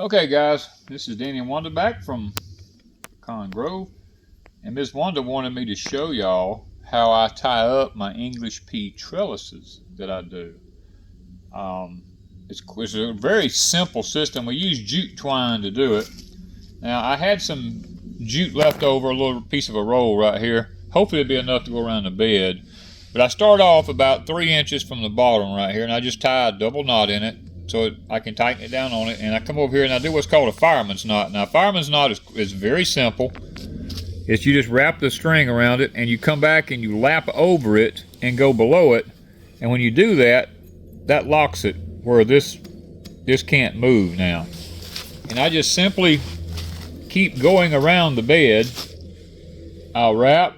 Okay guys, this is Danny and Wanda back from Pecan Grove, and Miss Wanda wanted me to show y'all how I tie up my English pea trellises that I do. It's a very simple system. We use jute twine to do it. Now I had some jute left over, a little piece of a roll right here. Hopefully it'll be enough to go around the bed. But I start off about 3 inches from the bottom right here, and I just tie a double knot in it so I can tighten it down on it. And I come over here and I do what's called a fireman's knot. Now, a fireman's knot is very simple. It's you just wrap the string around it and you come back and you lap over it and go below it. And when you do that, that locks it where this can't move now. And I just simply keep going around the bed. I'll wrap,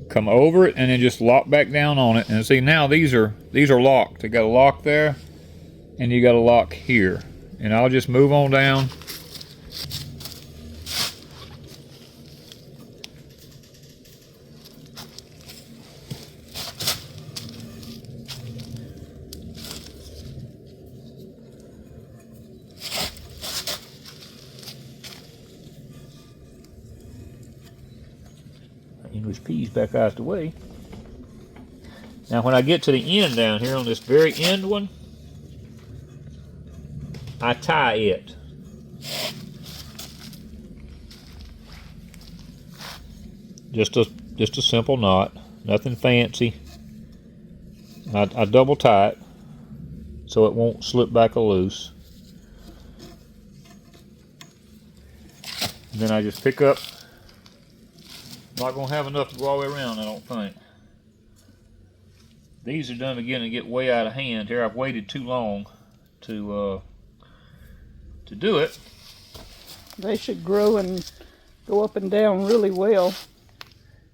come over it, and then just lock back down on it. And see, now these are locked. They got a lock there and you got a lock here. And I'll just move on down. English peas back out the way. Now when I get to the end down here on this very end one, I tie it. Just a simple knot, nothing fancy. I double tie it so it won't slip back loose. And then I just pick up. Not going to have enough to go all the way around, I don't think. These are done beginning to get way out of hand here. I've waited too long to do it. They should grow and go up and down really well.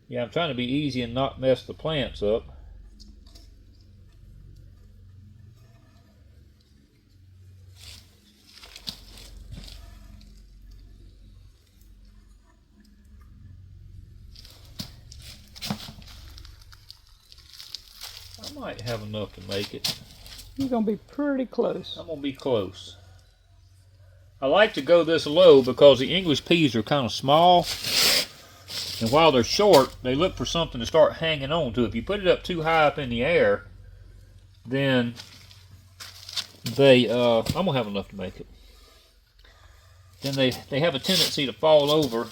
Yeah, I'm trying to be easy and not mess the plants up. I might have enough to make it. You're going to be pretty close. I'm going to be close. I like to go this low because the English peas are kind of small. And while they're short, they look for something to start hanging on to. If you put it up too high up in the air, then I'm going to have enough to make it. Then they have a tendency to fall over.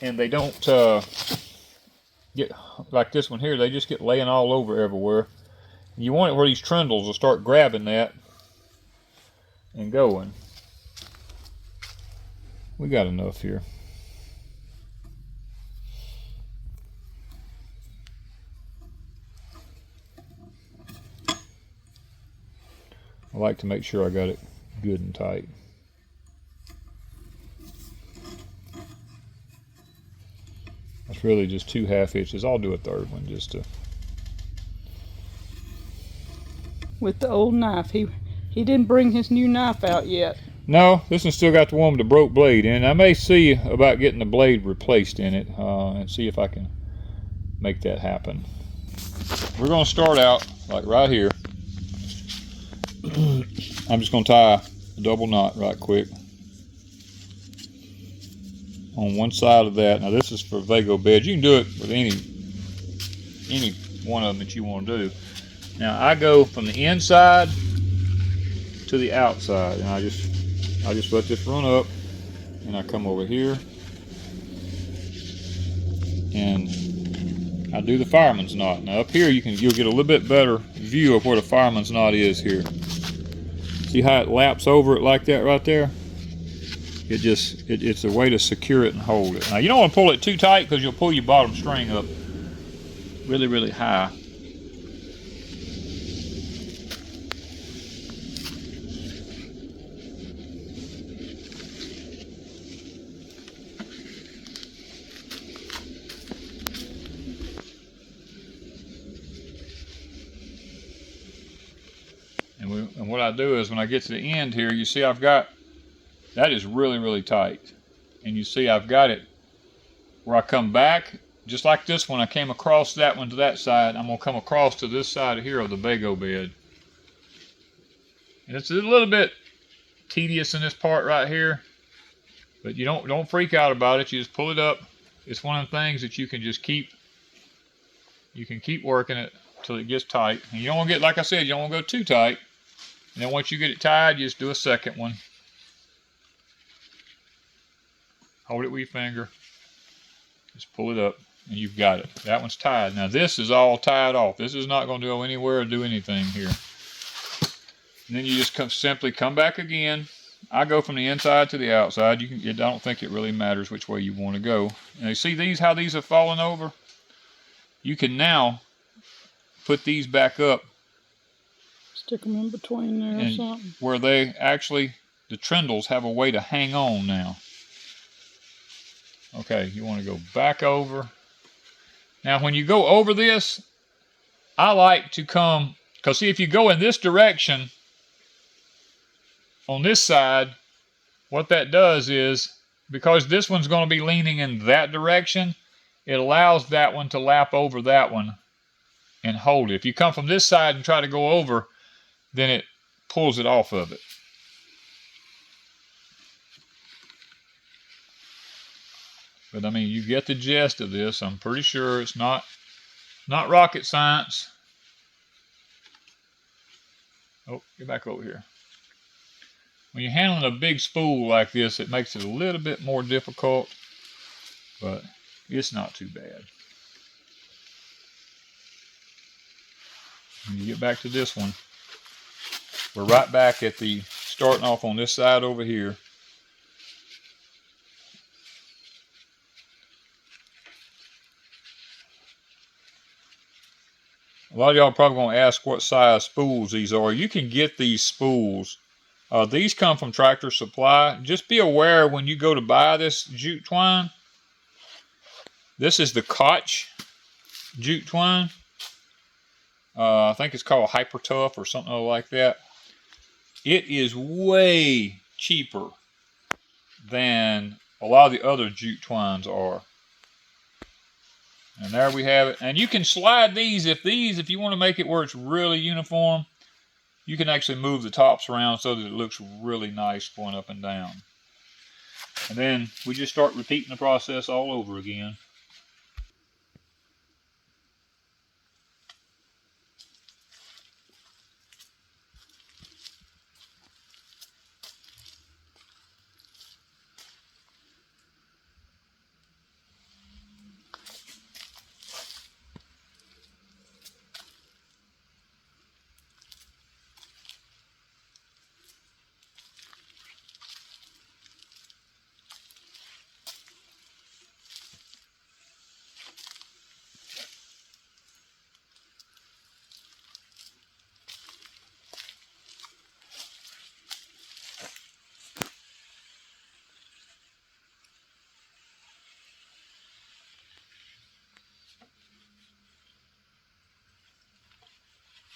And they don't get like this one here. They just get laying all over everywhere. You want it where these trundles will start grabbing that and going. We got enough here. I like to make sure I got it good and tight. That's really just 2 1/2 inches. I'll do a 3rd one just to. With the old knife, he didn't bring his new knife out yet. No, this one's still got the one with the broke blade in. I may see about getting the blade replaced in it and see if I can make that happen. We're going to start out like right here. I'm just going to tie a double knot right quick on one side of that. Now this is for VEGO beds. You can do it with any one of them that you want to do. Now I go from the inside to the outside, and I just let this run up, and I come over here, and I do the fireman's knot. Now up here you'll get a little bit better view of where the fireman's knot is here. See how it laps over it like that right there? It's a way to secure it and hold it. Now you don't want to pull it too tight because you'll pull your bottom string up really, really high. And what I do is when I get to the end here, you see I've got, that is really, really tight. And you see I've got it where I come back, just like this one, I came across that one to that side. I'm going to come across to this side here of the VEGO bed. And it's a little bit tedious in this part right here, but you don't freak out about it. You just pull it up. It's one of the things that you can just keep working it till it gets tight. And you don't want to get, like I said, you don't want to go too tight. And then once you get it tied, you just do a second one. Hold it with your finger. Just pull it up and you've got it. That one's tied. Now this is all tied off. This is not going to go anywhere or do anything here. And then you just simply come back again. I go from the inside to the outside. I don't think it really matters which way you want to go. And you see these, how these have fallen over? You can now put these back up. Stick them in between there or something. Where they actually, the trindles have a way to hang on now. Okay, you want to go back over. Now when you go over this, I like to come, because see, if you go in this direction, on this side, what that does is, because this one's going to be leaning in that direction, it allows that one to lap over that one and hold it. If you come from this side and try to go over, then it pulls it off of it. But I mean, you get the gist of this. I'm pretty sure it's not rocket science. Oh, get back over here. When you're handling a big spool like this, it makes it a little bit more difficult, but it's not too bad. When you get back to this one, we're right back at the starting off on this side over here. A lot of y'all are probably going to ask what size spools these are. You can get these spools. These come from Tractor Supply. Just be aware when you go to buy this jute twine. This is the Koch jute twine. I think it's called Hyper Tough or something like that. It is way cheaper than a lot of the other jute twines are. And there we have it. And you can slide these if you want to make it where it's really uniform, you can actually move the tops around so that it looks really nice going up and down. And then we just start repeating the process all over again.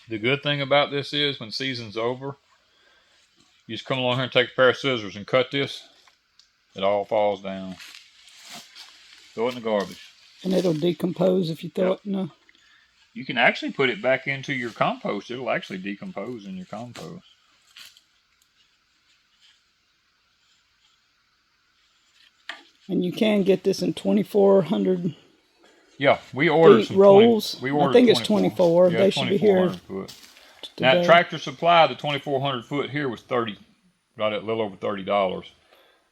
The good thing about this is when season's over, you just come along here and take a pair of scissors and cut this. It all falls down. Throw it in the garbage. And it'll decompose if you throw it in the... You can actually put it back into your compost. It'll actually decompose in your compost. And you can get this in 2,400 Yeah, we ordered some rolls. 20, we ordered I think it's 24. Yeah, they should be here. Foot. Now, Tractor Supply, the 2,400 foot here was right at a little over $30.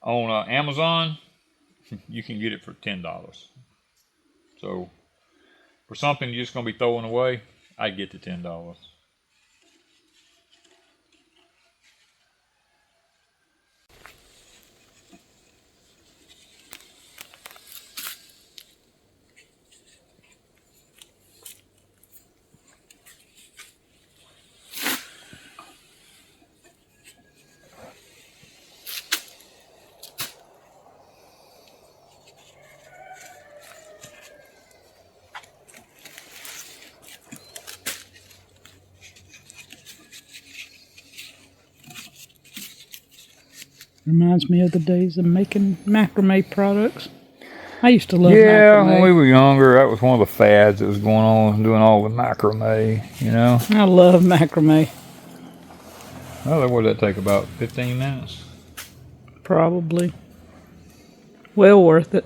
On Amazon, you can get it for $10. So, for something you're just going to be throwing away, I'd get the $10. Reminds me of the days of making macrame products. I used to love macrame. Yeah, when we were younger, that was one of the fads that was going on, doing all the macrame, you know. I love macrame. Well, what did that take, about 15 minutes? Probably. Well worth it.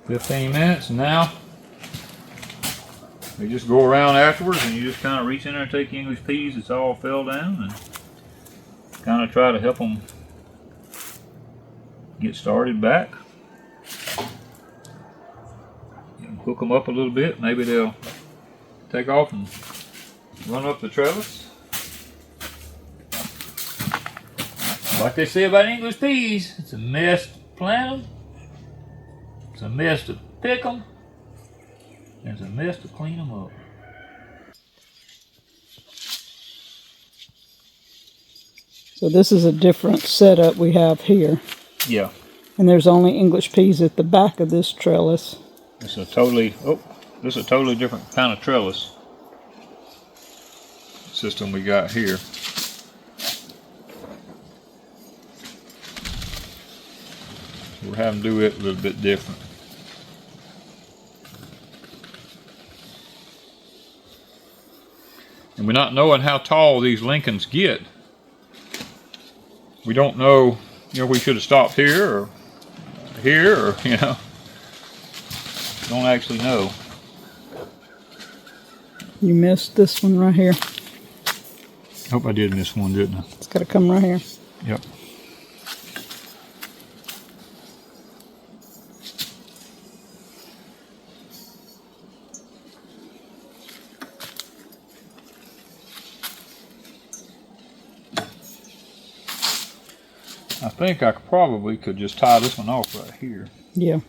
15 minutes, and now we just go around afterwards and you just kind of reach in there and take the English peas that's all fell down and kind of try to help them get started back. You can hook them up a little bit, maybe they'll take off and run up the trellis. Like they say about English peas, it's a mess to plant them, it's a mess to pick them, and it's a mess to clean them up. So this is a different setup we have here. Yeah. And there's only English peas at the back of this trellis. This is a totally different kind of trellis system we got here. We're having to do it a little bit different. And we're not knowing how tall these Lincolns get. We don't know, we should have stopped here or, don't actually know. You missed this one right here. Hope I did miss one, didn't I? It's got to come right here. Yep. I think I probably could just tie this one off right here. Yeah.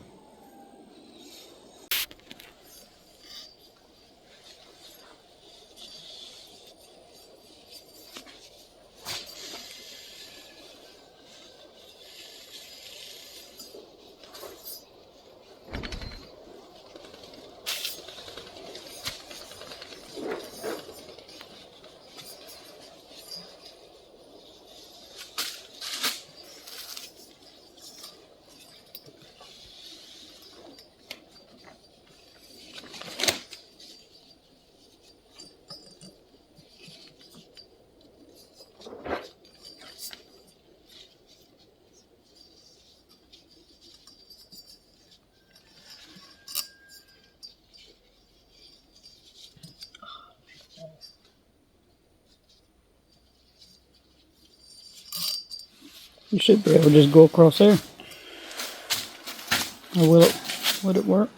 You should be able to just go across there. Or would it work?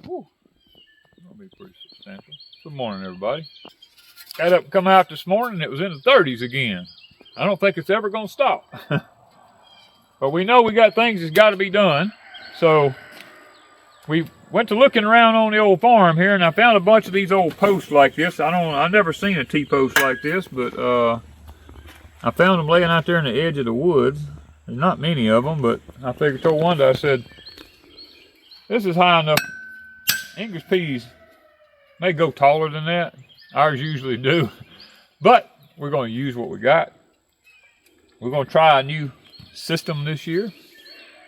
Whew. That'll be pretty substantial. Good morning, everybody. Got up and come out this morning, it was in the 30s again. I don't think it's ever going to stop. But we know we got things that's got to be done. So we went to looking around on the old farm here, and I found a bunch of these old posts like this. I've never seen a T-post like this, but I found them laying out there in the edge of the woods. There's not many of them, but I figured, told Wanda, I said, this is high enough. English peas may go taller than that. Ours usually do. But we're going to use what we got. We're going to try a new system this year,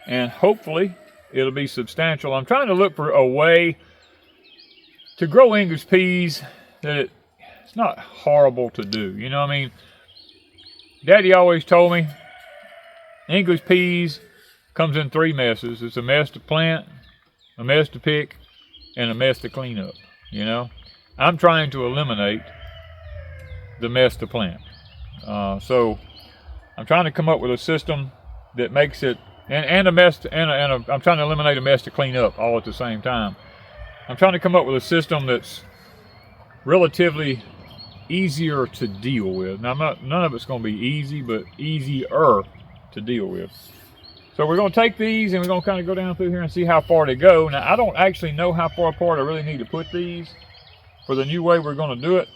and hopefully it'll be substantial. I'm trying to look for a way to grow English peas that it's not horrible to do. You know what I mean? Daddy always told me English peas comes in 3 messes. It's a mess to plant, a mess to pick, and a mess to clean up. You know, I'm trying to eliminate the mess to plant. So I'm trying to come up with a system that makes it, and a mess to, I'm trying to eliminate a mess to clean up all at the same time. I'm trying to come up with a system that's relatively easier to deal with. Now, none of it's going to be easy, but easier to deal with. So we're going to take these and we're going to kind of go down through here and see how far they go. Now, I don't actually know how far apart I really need to put these for the new way we're going to do it.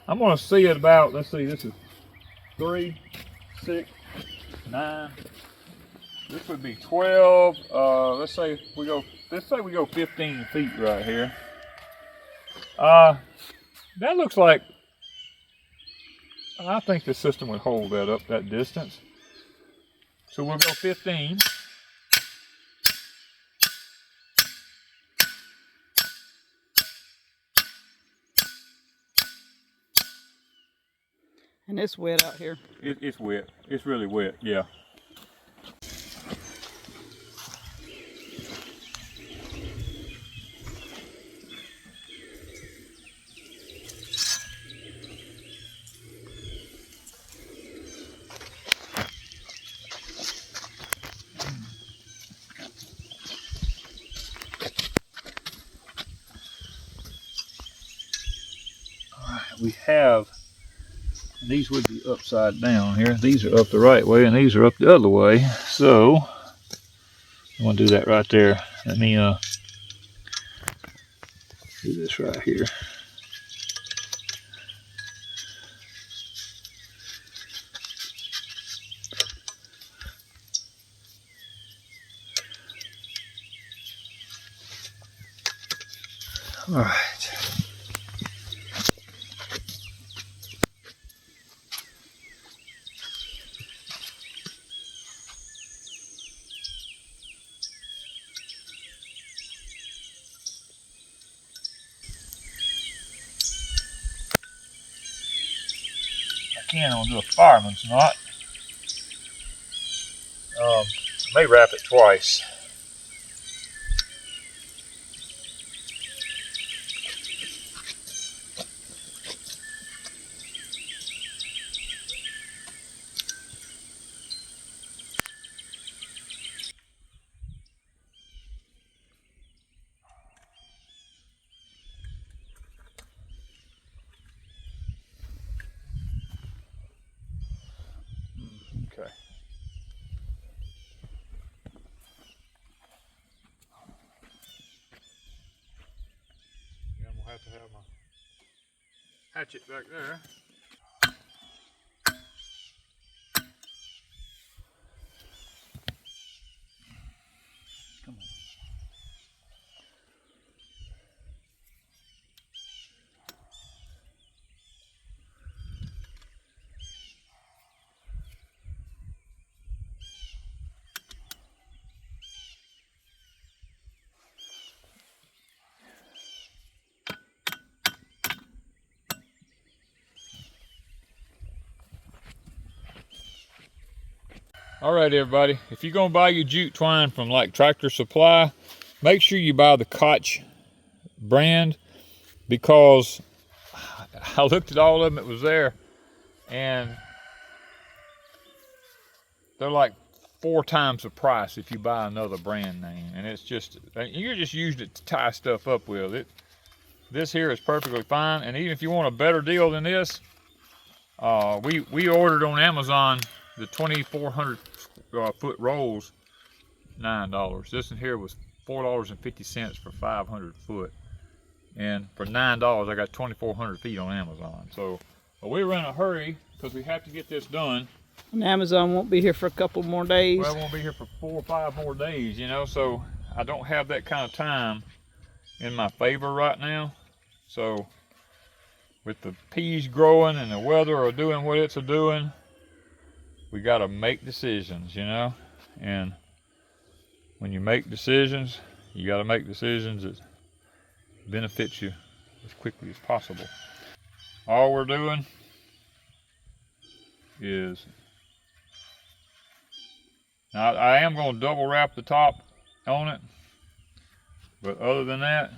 I'm going to see it about, let's see, this is 3, 6, 9. This would be 12. Let's say we go 15 feet right here. That looks like, I think the system would hold that up that distance. So we'll go 15. And it's wet out here. It's wet. It's really wet, yeah. We have, these would be upside down here. These are up the right way and these are up the other way. So I'm going to do that right there. Let me do this right here. All right. I'm going to do a fireman's knot. I may wrap it twice. Okay. Yeah, I'm gonna have to have my hatchet back there. Come on. All right, everybody, if you're gonna buy your jute twine from like Tractor Supply, make sure you buy the Koch brand, because I looked at all of them, it was there, and they're like 4 times the price if you buy another brand name. And it's just, you're just using it to tie stuff up with it. This here is perfectly fine. And even if you want a better deal than this, we ordered on Amazon the 2,400 foot rolls, $9. This in here was $4.50 for 500 foot. And for $9, I got 2,400 feet on Amazon. So, but we were in a hurry because we have to get this done. And Amazon won't be here for a couple more days. Well, it won't be here for 4 or 5 more days, you know, so I don't have that kind of time in my favor right now. So with the peas growing and the weather are doing what it's doing, we got to make decisions, you know, and when you make decisions, you got to make decisions that benefit you as quickly as possible. All we're doing is, now I am going to double wrap the top on it, but other than that,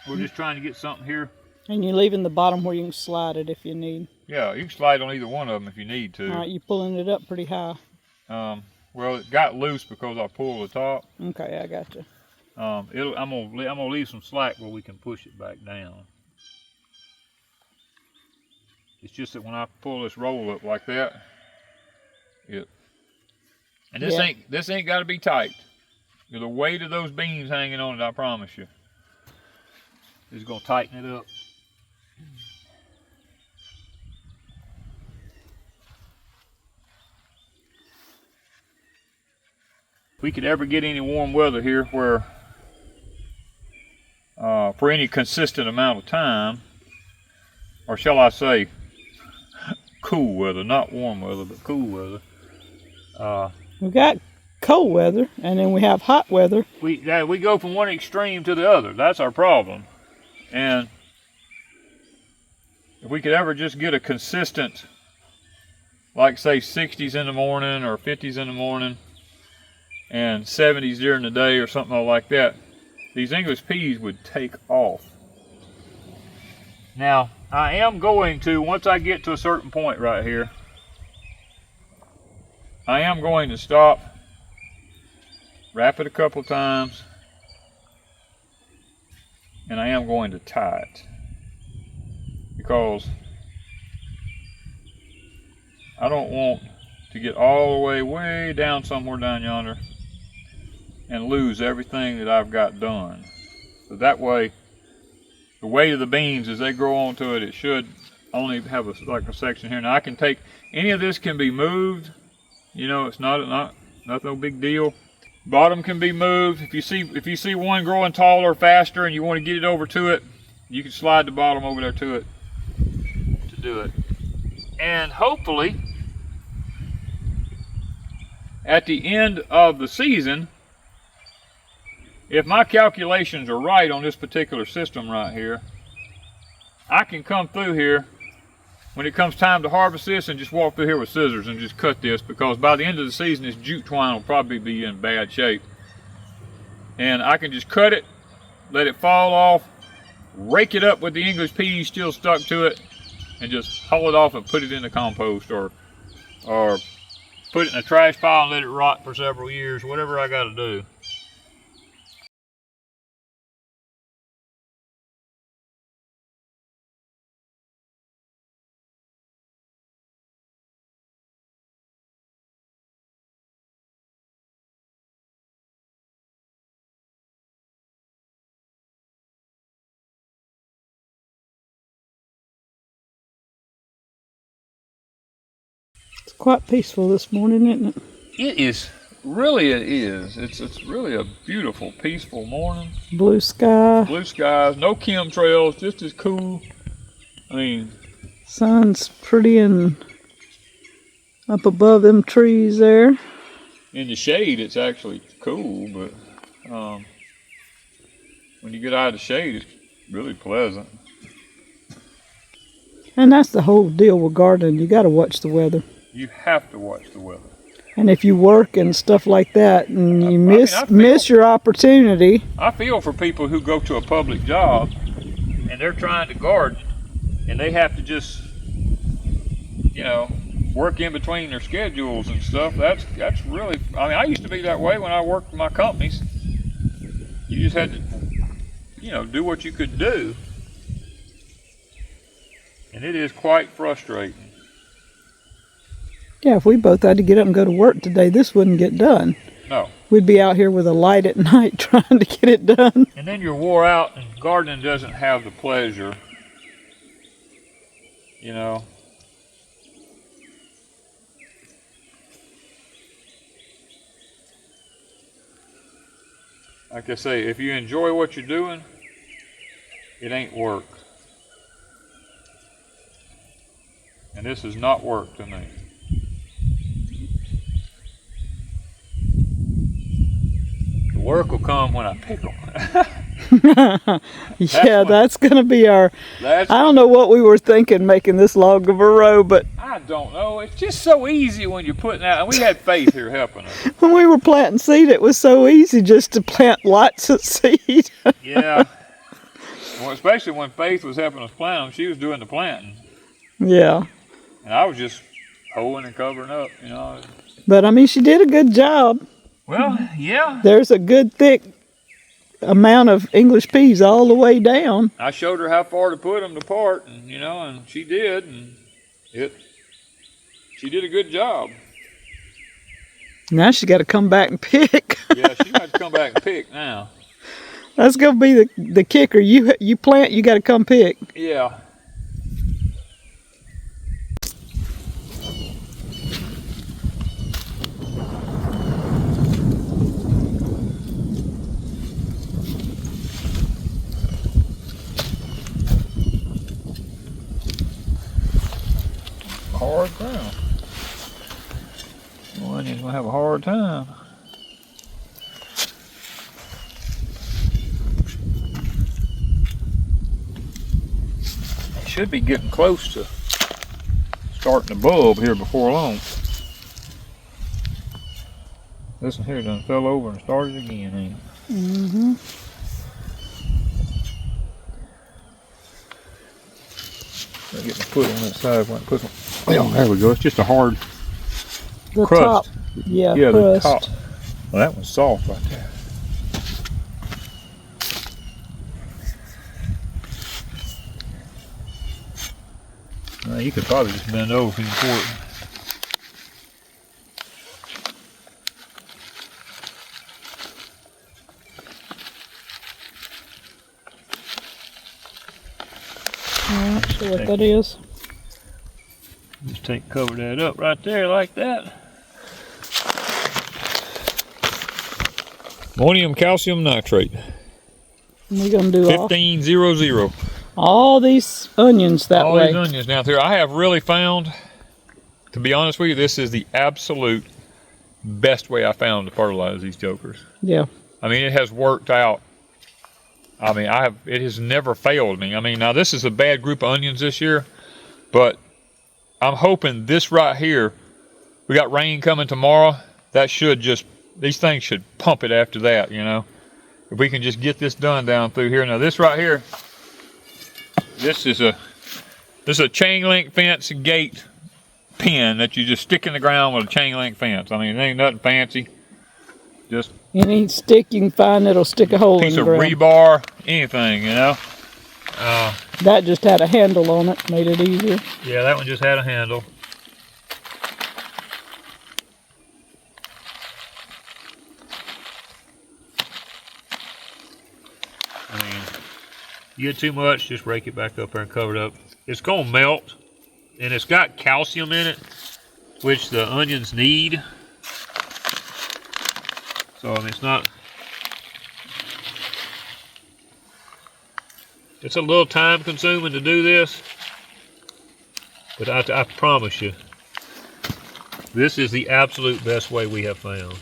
we're just trying to get something here. And you're leaving the bottom where you can slide it if you need. Yeah, you can slide on either one of them if you need to. All right, you're pulling it up pretty high. Well, it got loose because I pulled the top. Okay, I got you. I'm gonna leave some slack where we can push it back down. It's just that when I pull this roll up like that, and this ain't got to be tight. The weight of those beams hanging on it, I promise you, is gonna tighten it up. If we could ever get any warm weather here where, for any consistent amount of time, or shall I say, cool weather, not warm weather, but cool weather. We got cold weather, and then we have hot weather. We go from one extreme to the other. That's our problem. And if we could ever just get a consistent, like say 60s in the morning or 50s in the morning, and 70s during the day or something like that, these English peas would take off. Now, I am going to, once I get to a certain point right here, I am going to stop, wrap it a couple times, and I am going to tie it. Because I don't want to get all the way down somewhere down yonder and lose everything that I've got done. So that way, the weight of the beans as they grow onto it, it should only have like a section here. Now I can take, any of this can be moved. You know, it's not no big deal. Bottom can be moved. If you see one growing taller, faster, and you want to get it over to it, you can slide the bottom over there to it to do it. And hopefully, at the end of the season, if my calculations are right on this particular system right here, I can come through here when it comes time to harvest this and just walk through here with scissors and just cut this, because by the end of the season this jute twine will probably be in bad shape. And I can just cut it, let it fall off, rake it up with the English peas still stuck to it, and just haul it off and put it in the compost, or put it in a trash pile and let it rot for several years, whatever I got to do. It's quite peaceful this morning, isn't it? It is. Really, it is. It's really a beautiful, peaceful morning. Blue sky. Blue skies, no chemtrails, just as cool. I mean, Sun's pretty and up above them trees there. in the shade, it's actually cool, but when you get out of the shade, it's really pleasant. And that's the whole deal with gardening. You got to watch the weather. You have to watch the weather. And if you work and stuff like that, and you miss your opportunity. I feel for people who go to a public job and they're trying to garden, and they have to just, you know, work in between their schedules and stuff. That's really, I mean, I used to be that way when I worked for my companies. You just had to, you know, do what you could do. And it is quite frustrating. Yeah, if we both had to get up and go to work today, this wouldn't get done. No. We'd be out here with a light at night trying to get it done. And then you're wore out, and gardening doesn't have the pleasure, you know. Like I say, if you enjoy what you're doing, it ain't work. And this is not work to me. Work will come when I pick them. Yeah, that's going to be our... I That's don't know what we were thinking making this log of a row, but I don't know. It's just so easy when you're putting out. And we had Faith here helping us. when we were planting seed, it was so easy just to plant lots of seed. Yeah. Well, especially when Faith was helping us plant them. She was doing the planting. Yeah. And I was just hoeing and covering up, you know. But, I mean, she did a good job. Well, yeah. There's a good thick amount of English peas all the way down. I showed her how far to put them apart, and you know, and she did, and she did a good job. Now she got to come back and pick. Yeah, she got to come back and pick now. That's gonna be the kicker. You plant, you got to come pick. Yeah. Hard ground. The onions gonna have a hard time. They should be getting close to starting to bulb here before long. This one here done fell over and started again, ain't it? Mm-hmm. I'll get my foot on that side. Well, there we go. It's just a hard The crust. top, yeah, Yeah, crust. the top. Well, that one's soft right there. Well, you could probably just bend over if you pour it. I'm not sure what that is. Just cover that up right there like that. Ammonium calcium nitrate. We're gonna do 1500. all these onions that All way. these onions down there. I have really found, to be honest with you, this is the absolute best way I found to fertilize these jokers. Yeah. I mean, it has worked out. I mean, it has never failed me. I mean, now this is a bad group of onions this year, but I'm hoping this right here, we got rain coming tomorrow, that should just, these things should pump it after that, you know. If we can just get this done down through here. Now this right here, this is a chain link fence gate pin that you just stick in the ground with a chain link fence. I mean, it ain't nothing fancy. Just Any stick you can find that'll stick a hole in piece the of ground. rebar, anything, you know. That just had a handle on it, made it easier. Yeah, that one just had a handle. I mean, you get too much, just rake it back up there and cover it up. It's gonna melt, and it's got calcium in it, which the onions need. So, I mean, it's a little time consuming to do this, but I promise you, this is the absolute best way we have found.